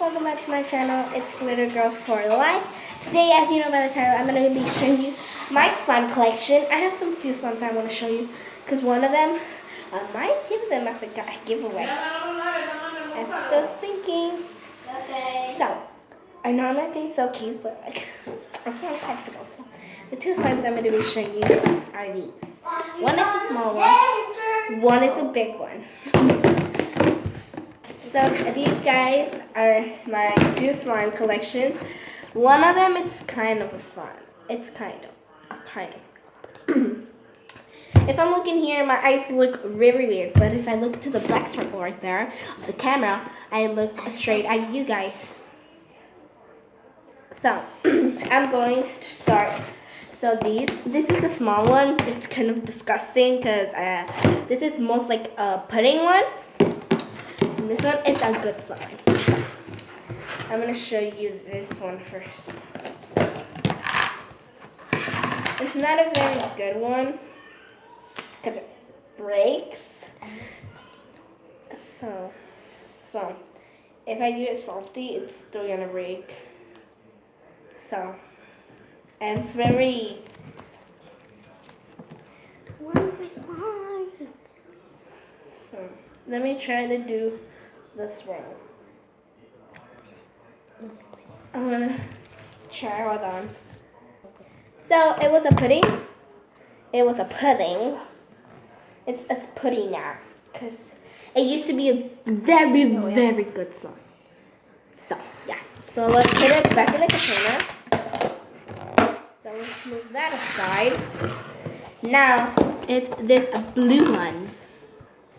welcome back to my channel. It's Glitter Girl for Life. Today, as you know by the title, I'm going to be showing you my slime collection. I have some few slimes I want to show you because one of them, I might give them as a giveaway. I'm still thinking. So, I know I'm not being so cute, but like, I feel uncomfortable. So, the two slimes I'm going to be showing you are these. One is a small one is a big one. So these guys are my two slime collections. One of them is kind of a slime. It's kind of. If I'm looking here, my eyes look very weird. But if I look to the black circle right there, the camera, I look straight at you guys. So I'm going to start. So this is a small one. It's kind of disgusting because this is most like a pudding one. And this one is a good slime. I'm going to show you this one first. It's not a very good one because it breaks. So if I do it salty, it's still going to break. So, and it's very... So, let me try to do this one. I'm gonna try, hold on. So, it was a pudding. It's pudding now. Because it used to be a very good slime. So, yeah. So, let's put it back in the container. So, let's move that aside. Now, it's this blue one.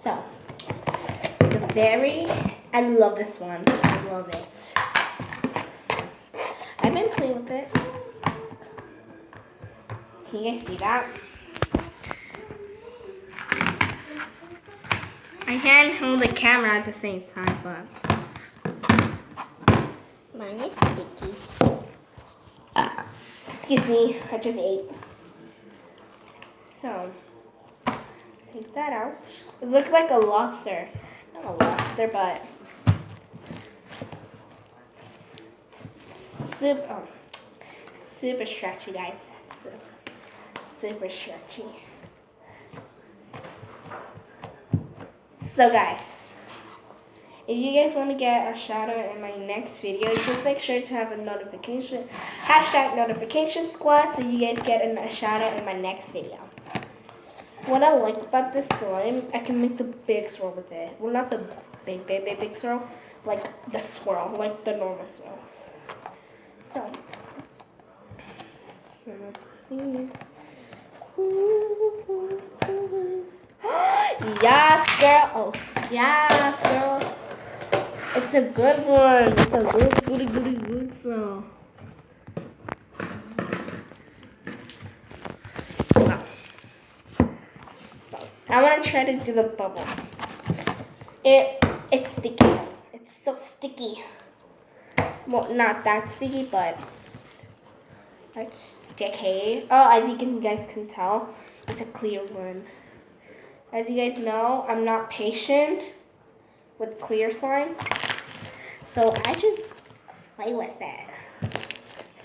So, I love this one. I love it. I've been playing with it. Can you guys see that? I can't hold the camera at the same time, but mine is sticky. Excuse me, I just ate. So, take that out. It looks like a lobster. Not a lobster, but super stretchy, guys. Super stretchy. So, guys, if you guys want to get a shout out in my next video, just make sure to have a notification, #notification squad, so you guys get a shout out in my next video. What I like about this slime, I can make the big swirl with it. Well, not the big swirl, like the swirl, like the normal swirls. So, let's see. Yes, girl. Oh, yes, girl. It's a good one. It's a good swirl. I want to try to do the bubble. It's sticky. It's so sticky. Well, not that sticky, but it's sticky. Oh, as you guys can tell, it's a clear one. As you guys know, I'm not patient with clear slime, so I just play with it.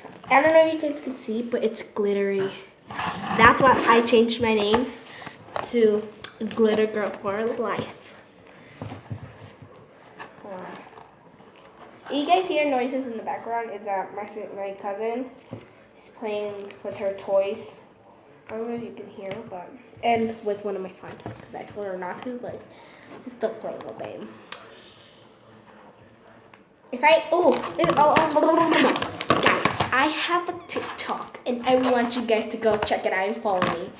So, I don't know if you guys can see, but it's glittery. That's why I changed my name to Glitter Girl for Life. You guys hear noises in the background? Is that my cousin is playing with her toys. I don't know if you can hear, but and with one of my slimes because I told her not to, but she's still playing with it. Guys, I have a TikTok and I want you guys to go check it out and follow me.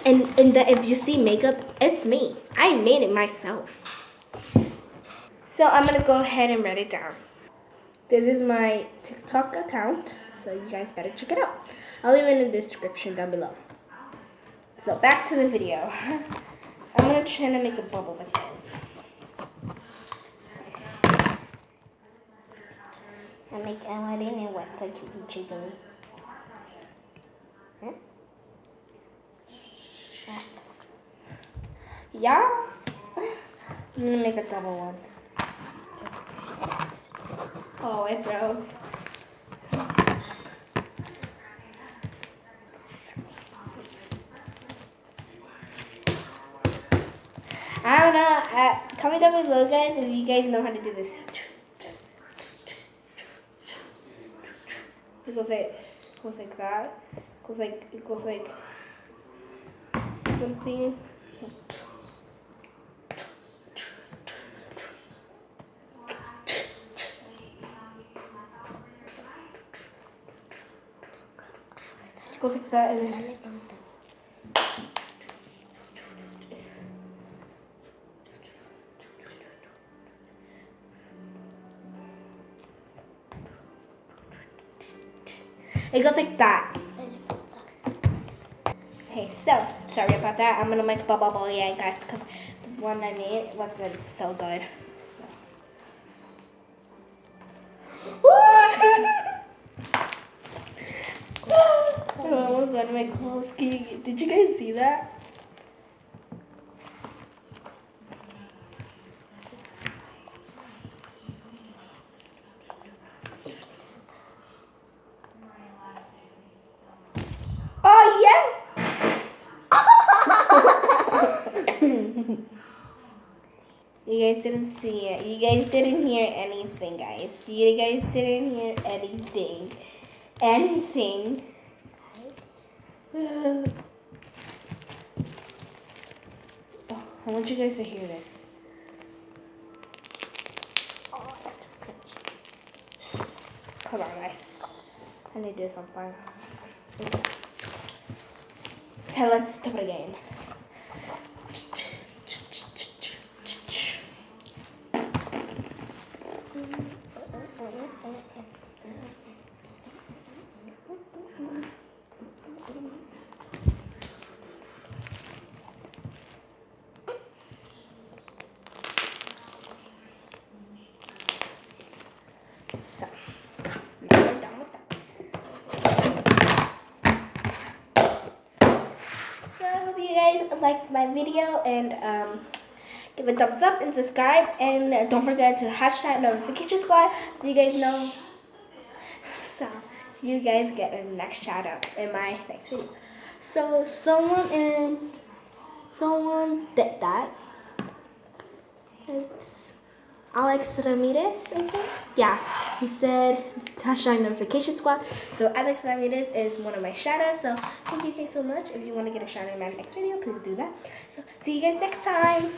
And if you see makeup, it's me. I made it myself. So I'm gonna go ahead and write it down. This is my TikTok account, so you guys better check it out. I'll leave it in the description down below. So back to the video. I'm gonna try to make a bubble with it. I want it in wet so it can be jiggly. Huh? Yeah. I'm gonna make a double one. Oh, it broke. I don't know. Comment down below, guys, if you guys know how to do this. It goes like that. It goes like something. It goes like that, and then it goes like that. Okay, so sorry about that. I'm gonna make bubble again, guys, because the one I made wasn't so good. I almost got my clothes. Did you guys see that? Oh yeah! You guys didn't see it. You guys didn't hear anything, guys. You guys didn't hear anything. Anything. Oh, I want you guys to hear this. Oh, that's cringe. Come on, guys. I need to do something. Okay, let's do it again. So, now we're done with that. So I hope you guys liked my video and give a thumbs up and subscribe, and don't forget to hashtag notification squad so you guys know. So you guys get a next shout out in my next video. So someone did that. It's Alex Ramirez, I think. Yeah, he said hashtag notification squad. So Alex Ramirez is one of my shout outs. So thank you guys so much. If you want to get a shout out in my next video, please do that. So see you guys next time.